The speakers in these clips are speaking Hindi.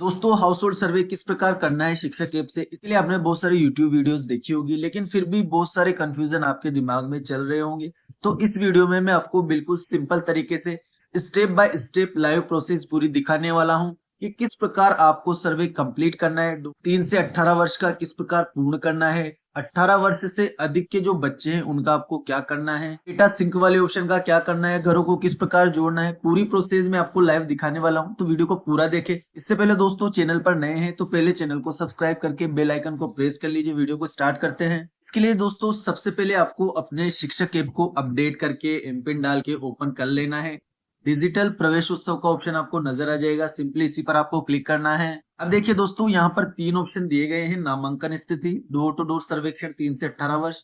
दोस्तों, हाउस होल्ड सर्वे किस प्रकार करना है शिक्षक ऐप से, इसके लिए आपने बहुत सारे यूट्यूब वीडियोस देखी होगी, लेकिन फिर भी बहुत सारे कंफ्यूजन आपके दिमाग में चल रहे होंगे। तो इस वीडियो में मैं आपको बिल्कुल सिंपल तरीके से step by step live process पूरी दिखाने वाला हूं कि किस प्रकार आपको सर्वे कंप्लीट करना है। 3 से 18 वर्ष का किस प्रकार पूर्ण करना है, 18 वर्ष से अधिक के जो बच्चे हैं उनका आपको क्या करना है, डेटा सिंक वाले ऑप्शन का क्या करना है, घरों को किस प्रकार जोड़ना है, पूरी प्रोसेस में आपको लाइव दिखाने वाला हूं। तो वीडियो को पूरा देखें। इससे पहले दोस्तों, चैनल पर नए हैं तो पहले चैनल को सब्सक्राइब करके बेल आइकन को प्रेस कर लीजिए। वीडियो को स्टार्ट करते हैं। इसके लिए दोस्तों, सबसे पहले आपको अपने शिक्षक ऐप को अपडेट करके एमपिन डाल के ओपन कर लेना है। डिजिटल प्रवेश उत्सव का ऑप्शन आपको नजर आ जाएगा, सिंपली इसी पर आपको क्लिक करना है। अब देखिए दोस्तों, यहाँ पर 3 ऑप्शन दिए गए हैं। नामांकन स्थिति, डोर टू डोर सर्वेक्षण 3 से 18 वर्ष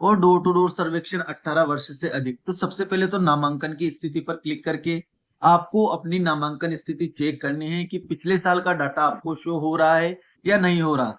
और डोर टू डोर सर्वेक्षण 18 वर्ष से अधिक। तो सबसे पहले तो नामांकन की स्थिति पर क्लिक करके आपको अपनी नामांकन स्थिति चेक करनी है कि पिछले साल का डाटा आपको शो हो रहा है या नहीं हो रहा।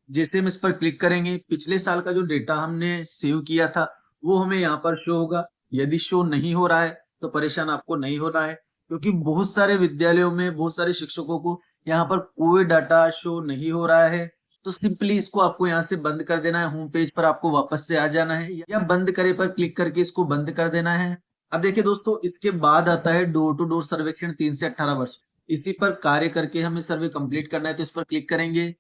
जैसे हम इस पर क्लिक करेंगे, पिछले साल का जो डेटा हमने सेव किया था वो हमें यहाँ पर शो होगा। यदि शो नहीं हो रहा है तो परेशान आपको नहीं होना है, क्योंकि बहुत सारे विद्यालयों में बहुत सारे शिक्षकों को यहाँ पर कोई डाटा शो नहीं हो रहा है। तो सिंपली इसको आपको यहाँ से बंद कर देना है। होम पेज पर आपको वापस से आ जाना है या बंद करे पर क्लिक करके इसको बंद कर देना है। अब देखिए दोस्तों, इसके बाद आता है डोर टू डोर सर्वेक्षण 3 से 18 वर्ष। इसी पर कार्य करके हमें सर्वे कंप्लीट करना है, तो इस पर क्लिक करेंगे।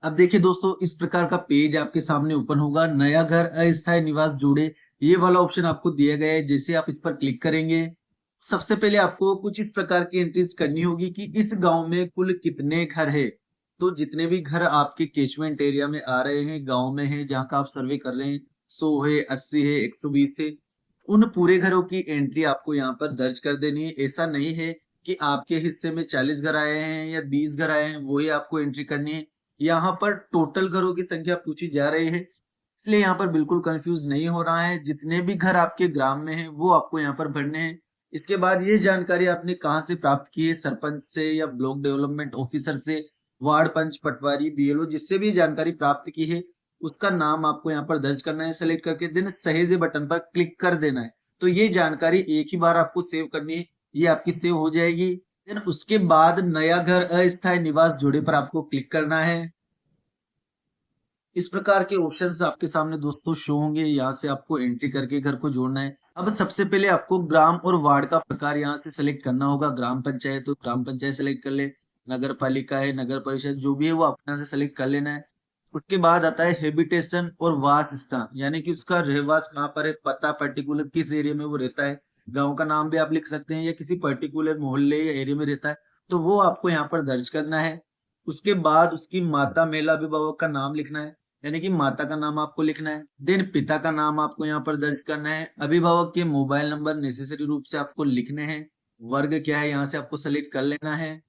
अब देखिए दोस्तों, इस प्रकार का पेज आपके सामने ओपन होगा। नया घर, अस्थायी निवास जोड़े, ये वाला ऑप्शन आपको दिया गया है। जैसे आप इस पर क्लिक करेंगे, सबसे पहले आपको कुछ इस प्रकार की एंट्रीज करनी होगी कि इस गांव में कुल कितने घर है। तो जितने भी घर आपके कैचमेंट एरिया में आ रहे हैं, गांव में है, जहां का आप सर्वे कर रहे हैं, 100 है, 80 है, 120 है, उन पूरे घरों की एंट्री आपको यहाँ पर दर्ज कर देनी है। ऐसा नहीं है कि आपके हिस्से में 40 घर आए हैं या 20 घर आए हैं, वही आपको एंट्री करनी है। यहाँ पर टोटल घरों की संख्या पूछी जा रही है, इसलिए यहाँ पर बिल्कुल कंफ्यूज नहीं हो रहा है। जितने भी घर आपके ग्राम में हैं वो आपको यहाँ पर भरने हैं। इसके बाद ये जानकारी आपने कहाँ से प्राप्त की है, सरपंच से या ब्लॉक डेवलपमेंट ऑफिसर से, वार्ड पंच, पटवारी, बीएलओ, जिससे भी जानकारी प्राप्त की है उसका नाम आपको यहाँ पर दर्ज करना है। सेलेक्ट करके देन सहेजे बटन पर क्लिक कर देना है। तो ये जानकारी एक ही बार आपको सेव करनी है, ये आपकी सेव हो जाएगी। देन उसके बाद नया घर, अस्थायी निवास जोड़े पर आपको क्लिक करना है। इस प्रकार के ऑप्शंस आपके सामने दोस्तों शो होंगे। यहाँ से आपको एंट्री करके घर को जोड़ना है। अब सबसे पहले आपको ग्राम और वार्ड का प्रकार यहाँ से सेलेक्ट करना होगा। ग्राम पंचायत तो ग्राम पंचायत सेलेक्ट कर ले, नगर पालिका है, नगर परिषद, जो भी है वो आपको यहाँ से सेलेक्ट कर लेना है। उसके बाद आता है हैबिटेशन और वास स्थान, यानी कि उसका रहवास कहाँ पर है, पता पर्टिकुलर किस एरिया में वो रहता है। गांव का नाम भी आप लिख सकते हैं या किसी पर्टिकुलर मोहल्ले या एरिया में रहता है, तो वो आपको यहाँ पर दर्ज करना है। उसके बाद उसकी माता महिला अभिभावक का नाम लिखना है, यानी कि माता का नाम आपको लिखना है। देन पिता का नाम आपको यहाँ पर दर्ज करना है। अभिभावक के मोबाइल नंबर नेसेसरी रूप से आपको लिखने हैं। वर्ग क्या है यहाँ से आपको सेलेक्ट कर लेना है।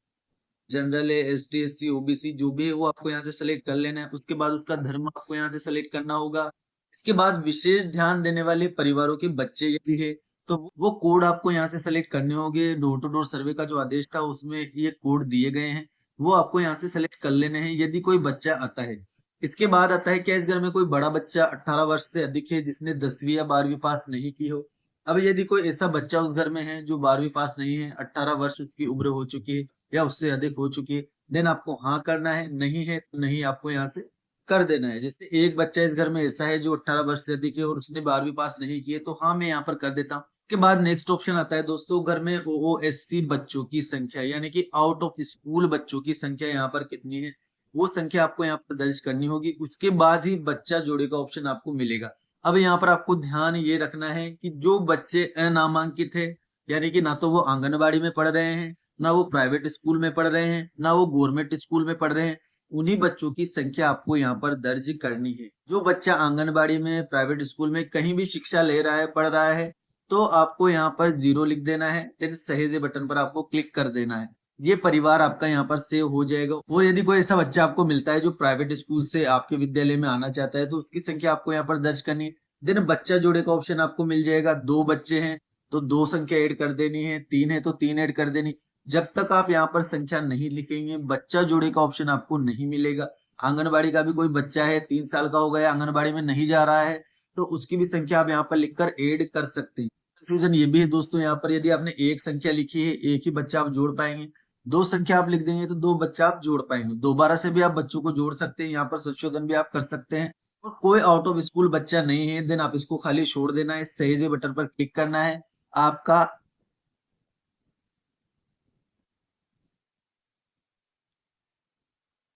जनरल है, ST SC OBC जो भी है वो आपको यहाँ से सेलेक्ट कर लेना है। उसके बाद उसका धर्म आपको यहाँ से सेलेक्ट करना होगा। इसके बाद विशेष ध्यान देने वाले परिवारों के बच्चे यदि है तो वो कोड आपको यहाँ से सेलेक्ट करने होंगे। डोर टू डोर सर्वे का जो आदेश था उसमें ये कोड दिए गए हैं, वो आपको यहाँ से सेलेक्ट कर लेने हैं यदि कोई बच्चा आता है। इसके बाद आता है क्या इस घर में कोई बड़ा बच्चा 18 वर्ष से अधिक है जिसने 10वीं या 12वीं पास नहीं की हो। अब यदि कोई ऐसा बच्चा उस घर में है जो 12वीं पास नहीं है, 18 वर्ष उसकी उम्र हो चुकी है या उससे अधिक हो चुकी है, देन आपको हाँ करना है। नहीं है तो नहीं आपको यहाँ से कर देना है। जैसे एक बच्चा इस घर में ऐसा है जो 18 वर्ष से अधिक है और उसने 12वीं पास नहीं की है, तो हाँ मैं यहाँ पर कर देता हूँ। के बाद नेक्स्ट ऑप्शन आता है दोस्तों, घर में OOSC बच्चों की संख्या, यानी कि आउट ऑफ स्कूल बच्चों की संख्या यहाँ पर कितनी है, वो संख्या आपको यहाँ पर दर्ज करनी होगी। उसके बाद ही बच्चा जोड़े का ऑप्शन आपको मिलेगा। अब यहाँ पर आपको ध्यान ये रखना है कि जो बच्चे अनामांकित है, यानी कि ना तो वो आंगनबाड़ी में पढ़ रहे हैं, ना वो प्राइवेट स्कूल में पढ़ रहे हैं, ना वो गवर्नमेंट स्कूल में पढ़ रहे हैं, उन्हीं बच्चों की संख्या आपको यहाँ पर दर्ज करनी है। जो बच्चा आंगनबाड़ी में, प्राइवेट स्कूल में कहीं भी शिक्षा ले रहा है, पढ़ रहा है, तो आपको यहाँ पर 0 लिख देना है। फिर सहेजे बटन पर आपको क्लिक कर देना है। ये परिवार आपका यहाँ पर सेव हो जाएगा। और यदि कोई ऐसा बच्चा आपको मिलता है जो प्राइवेट स्कूल से आपके विद्यालय में आना चाहता है, तो उसकी संख्या आपको यहाँ पर दर्ज करनी है। देन बच्चा जोड़े का ऑप्शन आपको मिल जाएगा। 2 बच्चे हैं तो 2 संख्या ऐड कर देनी है, 3 है तो 3 ऐड कर देनी। जब तक आप यहाँ पर संख्या नहीं लिखेंगे, बच्चा जोड़े का ऑप्शन आपको नहीं मिलेगा। आंगनबाड़ी का भी कोई बच्चा है, 3 साल का हो गया, आंगनबाड़ी में नहीं जा रहा है, तो उसकी भी संख्या आप यहाँ पर लिखकर ऐड कर सकते हैं। कंफ्यूजन ये भी है दोस्तों, यहाँ पर यदि आपने एक संख्या लिखी है, एक ही बच्चा आप जोड़ पाएंगे। दो संख्या आप लिख देंगे तो दो बच्चा आप जोड़ पाएंगे। दोबारा से भी आप बच्चों को जोड़ सकते हैं, यहाँ पर संशोधन भी आप कर सकते हैं। और कोई आउट ऑफ स्कूल बच्चा नहीं है, देन आप इसको खाली छोड़ देना है, सहेजे बटन पर क्लिक करना है आपका।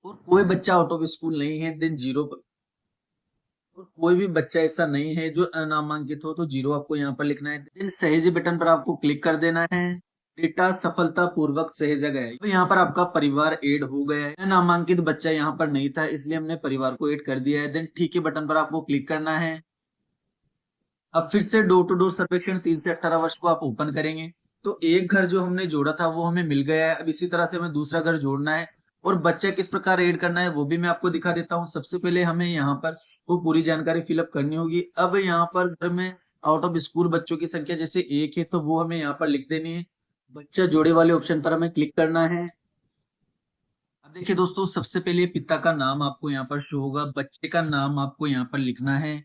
और कोई बच्चा आउट ऑफ स्कूल नहीं है, देन जीरो पर। और कोई भी बच्चा ऐसा नहीं है जो अनामांकित हो, तो जीरो आपको यहाँ पर लिखना है। देन सहेजे बटन पर आपको क्लिक कर देना है। डेटा सफलता पूर्वक सहेजा गया है। तो यहाँ पर आपका परिवार ऐड हो गया है। नामांकित बच्चा यहाँ पर नहीं था, इसलिए हमने परिवार को ऐड कर दिया है। देन ठीक है बटन पर आपको क्लिक करना है। अब फिर से डोर टू डोर सर्वेक्षण 3 से 18 वर्ष को आप ओपन करेंगे। तो एक घर जो हमने जोड़ा था वो हमें मिल गया है। अब इसी तरह से हमें दूसरा घर जोड़ना है और बच्चा किस प्रकार ऐड करना है वो भी मैं आपको दिखा देता हूँ। सबसे पहले हमें यहाँ पर वो पूरी जानकारी फिलअप करनी होगी। अब यहाँ पर घर में आउट ऑफ स्कूल बच्चों की संख्या जैसे एक है, तो वो हमें यहाँ पर लिख देनी है। बच्चा जोड़े वाले ऑप्शन पर हमें क्लिक करना है। अब देखिए दोस्तों, सबसे पहले पिता का नाम आपको यहाँ पर शो होगा, बच्चे का नाम आपको यहाँ पर लिखना है।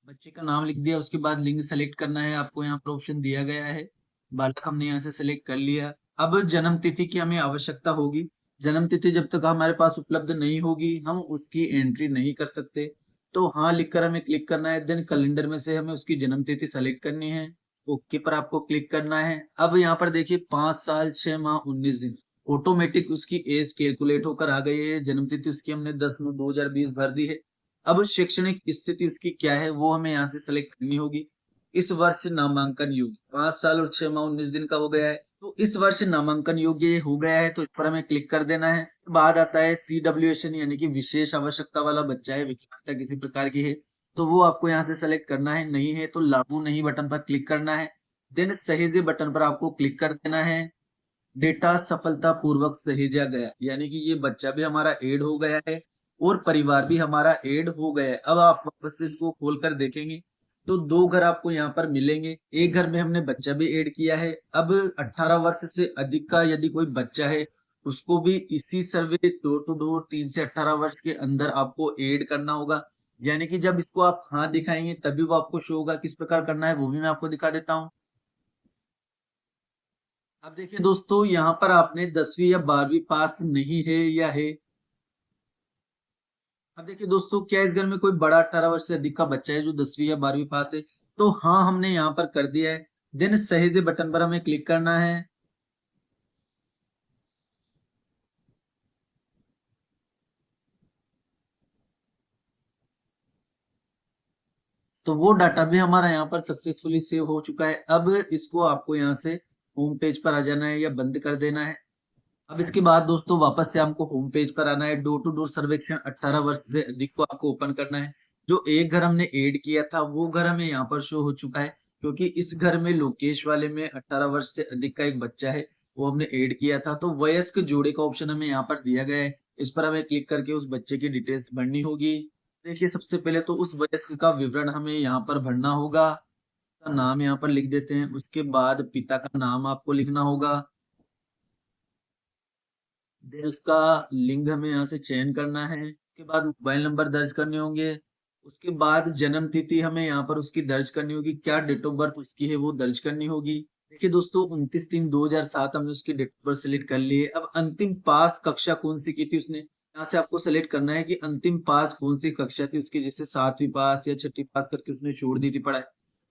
बच्चे का नाम लिख दिया, उसके बाद लिंग सेलेक्ट करना है। आपको यहाँ पर ऑप्शन दिया गया है, बालक हमने यहाँ से सेलेक्ट कर लिया। अब जन्म तिथि की हमें आवश्यकता होगी। जन्म तिथि जब तक हमारे पास उपलब्ध नहीं होगी हम उसकी एंट्री नहीं कर सकते। तो हाँ लिखकर हमें क्लिक करना है। देन कैलेंडर में से हमें उसकी जन्म तिथि सेलेक्ट करनी है। ओके पर आपको क्लिक करना है। अब यहाँ पर देखिए 5 साल 6 माह 19 दिन ऑटोमेटिक उसकी एज कैलकुलेट होकर आ गई है। जन्म तिथि उसकी हमने 10/9/2020 भर दी है। अब शैक्षणिक स्थिति उसकी क्या है वो हमें यहाँ से सेलेक्ट करनी होगी। इस वर्ष नामांकन योग्य 5 साल और 6 माह 19 दिन का हो गया है, तो इस वर्ष नामांकन योग्य हो गया है, तो इस पर हमें क्लिक कर देना है। बाद आता है CWSN यानी कि विशेष आवश्यकता वाला बच्चा है, विकलांगता किसी प्रकार की है, तो वो आपको यहाँ से सेलेक्ट करना है। नहीं है तो लागू नहीं बटन पर क्लिक करना है। देन सहेजे बटन पर आपको क्लिक कर देना है। डेटा सफलता पूर्वक सहेजा गया, यानी कि ये बच्चा भी हमारा ऐड हो गया है और परिवार भी हमारा ऐड हो गया है। अब आप वापस से इसको खोल कर देखेंगे तो दो घर आपको यहाँ पर मिलेंगे। एक घर में हमने बच्चा भी ऐड किया है। अब 18 वर्ष से अधिक का यदि कोई बच्चा है उसको भी इसी सर्वे डोर टू डोर 3 से 18 वर्ष के अंदर आपको ऐड करना होगा। यानी कि जब इसको आप हाँ दिखाएंगे तभी वो आपको शो होगा। किस प्रकार करना है वो भी मैं आपको दिखा देता हूँ। अब देखिए दोस्तों, यहाँ पर आपने 10वीं या 12वीं पास नहीं है या है। अब देखिए दोस्तों, क्या इस घर में कोई बड़ा 18 वर्ष से अधिक का बच्चा है जो 10वीं या 12वीं पास है, तो हाँ हमने यहाँ पर कर दिया है। देन सहेजे बटन पर हमें क्लिक करना है। तो वो डाटा भी हमारा यहाँ पर सक्सेसफुली सेव हो चुका है। अब इसको आपको यहाँ से होम पेज पर आ जाना है या बंद कर देना है। अब इसके बाद दोस्तों वापस से हमको होम पेज पर आना है। डोर टू डोर सर्वेक्षण 18 वर्ष से अधिक को आपको ओपन करना है। जो एक घर हमने ऐड किया था वो घर हमें यहाँ पर शो हो चुका है, क्योंकि इस घर में लोकेश वाले में 18 वर्ष से अधिक का एक बच्चा है, वो हमने ऐड किया था। तो वयस्क जोड़े का ऑप्शन हमें यहाँ पर दिया गया है, इस पर हमें क्लिक करके उस बच्चे की डिटेल्स भरनी होगी। देखिए सबसे पहले तो उस वयस्क का विवरण हमें यहाँ पर भरना होगा। उसका नाम यहाँ पर लिख देते हैं। उसके बाद पिता का नाम आपको लिखना होगा। देन उसका लिंग हमें यहाँ से चयन करना है। उसके बाद मोबाइल नंबर दर्ज करने होंगे। उसके बाद जन्म तिथि हमें यहाँ पर उसकी दर्ज करनी होगी। क्या डेट ऑफ बर्थ उसकी है वो दर्ज करनी होगी। देखिए दोस्तों, 29/3/2007 हमने उसकी डेट ऑफ बर्थ सेलेक्ट कर ली है। अब अंतिम पास कक्षा कौन सी की थी उसने, यहाँ से आपको सेलेक्ट करना है कि अंतिम पास कौन सी कक्षा थी उसकी। जैसे 7वीं पास या 6ठी पास करके उसने छोड़ दी थी पढ़ाई,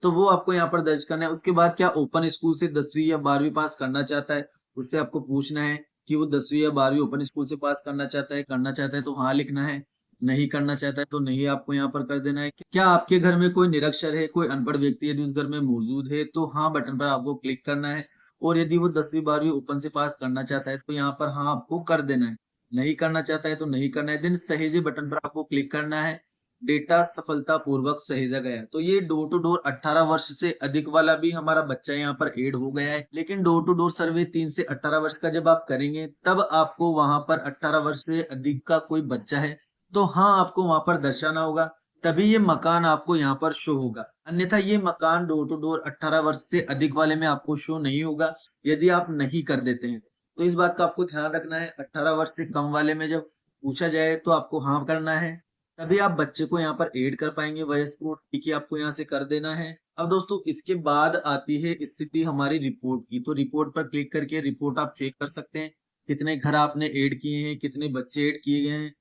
तो वो आपको यहाँ पर दर्ज करना है। उसके बाद क्या ओपन स्कूल से 10वीं या 12वीं पास करना चाहता है, उससे आपको पूछना है कि वो 10वीं या 12वीं ओपन स्कूल से पास करना चाहता है तो हाँ लिखना है। नहीं करना चाहता है तो नहीं आपको यहाँ पर कर देना है। क्या आपके घर में कोई निरक्षर है, कोई अनपढ़ व्यक्ति यदि उस घर में मौजूद है, तो हाँ बटन पर आपको क्लिक करना है। और यदि वो 10वीं 12वीं ओपन से पास करना चाहता है तो यहाँ पर हाँ आपको कर देना है। नहीं करना चाहता है तो नहीं करना है। देन सहेजे बटन पर आपको क्लिक करना है। डेटा सफलतापूर्वक सहेजा गया। तो ये डोर टू डोर 18 वर्ष से अधिक वाला भी हमारा बच्चा यहाँ पर ऐड हो गया है। लेकिन डोर टू डोर सर्वे 3 से 18 वर्ष का जब आप करेंगे तब आपको वहां पर 18 वर्ष से अधिक का कोई बच्चा है तो हाँ आपको वहां पर दर्शाना होगा, तभी ये मकान आपको यहाँ पर शो होगा। अन्यथा ये मकान डोर टू डोर 18 वर्ष से अधिक वाले में आपको शो नहीं होगा यदि आप नहीं कर देते हैं। तो इस बात का आपको ध्यान रखना है। 18 वर्ष से कम वाले में जब पूछा जाए तो आपको हाँ करना है, तभी आप बच्चे को यहाँ पर ऐड कर पाएंगे। वयस्क को ठीक है आपको यहाँ से कर देना है। अब दोस्तों इसके बाद आती है स्थिति हमारी रिपोर्ट की। तो रिपोर्ट पर क्लिक करके रिपोर्ट आप चेक कर सकते हैं। कितने घर आपने ऐड किए हैं, कितने बच्चे ऐड किए गए हैं।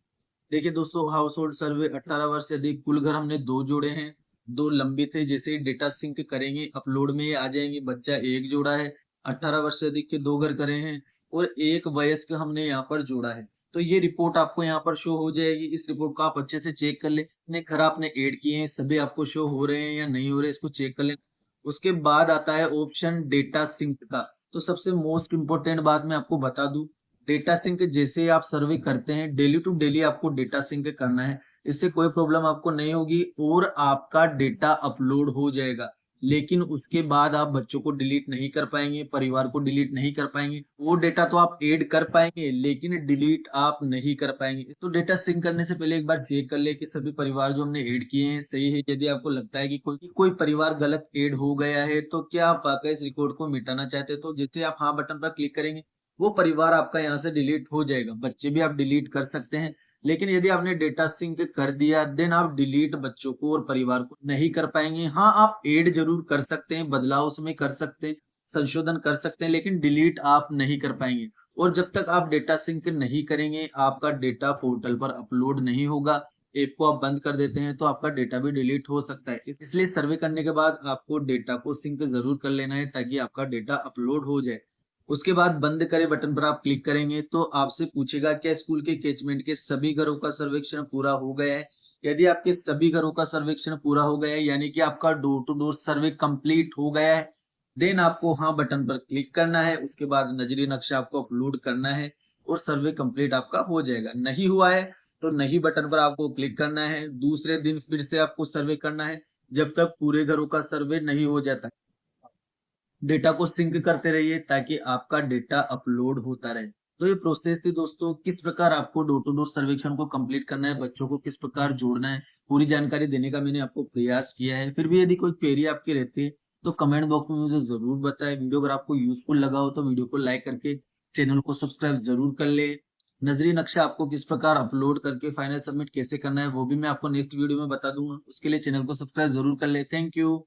देखिए दोस्तों, हाउस होल्ड सर्वे 18 वर्ष से अधिक, कुल घर हमने 2 जोड़े हैं, 2 लंबित है। जैसे ही डेटा सिंक करेंगे अपलोड में ये आ जाएंगे। बच्चा 1 जोड़ा है, 18 वर्ष से अधिक के 2 घर करे हैं और 1 वयस्क हमने यहाँ पर जोड़ा है। तो ये रिपोर्ट आपको यहाँ पर शो हो जाएगी। इस रिपोर्ट को आप अच्छे से चेक कर ले, कितने घर आपने ऐड किए हैं, सभी आपको शो हो रहे हैं या नहीं हो रहे, इसको चेक कर लें। उसके बाद आता है ऑप्शन डेटा सिंक का। तो सबसे मोस्ट इंपोर्टेंट बात मैं आपको बता दूं, डेटा सिंक जैसे आप सर्वे करते हैं डेली टू डेली आपको डेटा सिंक करना है। इससे कोई प्रॉब्लम आपको नहीं होगी और आपका डेटा अपलोड हो जाएगा। लेकिन उसके बाद आप बच्चों को डिलीट नहीं कर पाएंगे, परिवार को डिलीट नहीं कर पाएंगे। वो डेटा तो आप ऐड कर पाएंगे लेकिन डिलीट आप नहीं कर पाएंगे। तो डेटा सिंक करने से पहले एक बार चेक कर ले कि सभी परिवार जो हमने ऐड किए हैं सही है। यदि आपको लगता है कि कोई परिवार गलत ऐड हो गया है तो क्या आप वाकई इस रिकॉर्ड को मिटाना चाहते हैं, तो जैसे आप हाँ बटन पर क्लिक करेंगे वो परिवार आपका यहाँ से डिलीट हो जाएगा। बच्चे भी आप डिलीट कर सकते हैं, लेकिन यदि आपने डेटा सिंक कर दिया देन आप डिलीट बच्चों को और परिवार को नहीं कर पाएंगे। हाँ, आप ऐड जरूर कर सकते हैं, बदलाव उसमें कर सकते हैं, संशोधन कर सकते हैं, लेकिन डिलीट आप नहीं कर पाएंगे। और जब तक आप डेटा सिंक नहीं करेंगे आपका डेटा पोर्टल पर अपलोड नहीं होगा। ऐप को आप बंद कर देते हैं तो आपका डेटा भी डिलीट हो सकता है। इसलिए सर्वे करने के बाद आपको डेटा को सिंक जरूर कर लेना है ताकि आपका डेटा अपलोड हो जाए। उसके बाद बंद करे बटन पर आप क्लिक करेंगे तो आपसे पूछेगा क्या स्कूल के कैचमेंट के सभी घरों का सर्वेक्षण पूरा हो गया है। यदि आपके सभी घरों का सर्वेक्षण पूरा हो गया है यानी कि आपका door to door survey complete हो गया है, देन आपको हाँ बटन पर क्लिक करना है। उसके बाद नजरी नक्शा आपको अपलोड करना है और सर्वे कंप्लीट आपका हो जाएगा। नहीं हुआ है तो नहीं बटन पर आपको क्लिक करना है। दूसरे दिन फिर से आपको सर्वे करना है जब तक पूरे घरों का सर्वे नहीं हो जाता। डेटा को सिंक करते रहिए ताकि आपका डेटा अपलोड होता रहे। तो ये प्रोसेस थी दोस्तों, किस प्रकार आपको डोर टू डोर सर्वेक्षण को कंप्लीट करना है, बच्चों को किस प्रकार जोड़ना है, पूरी जानकारी देने का मैंने आपको प्रयास किया है। फिर भी यदि कोई क्वेरी आपकी रहती है तो कमेंट बॉक्स में मुझे जरूर बताएं। वीडियो अगर आपको यूजफुल लगा हो तो वीडियो को लाइक करके चैनल को सब्सक्राइब जरूर कर ले। नजरी नक्शा आपको किस प्रकार अपलोड करके फाइनल सबमिट कैसे करना है वो भी मैं आपको नेक्स्ट वीडियो में बता दूंगा। उसके लिए चैनल को सब्सक्राइब जरूर कर ले। Thank you.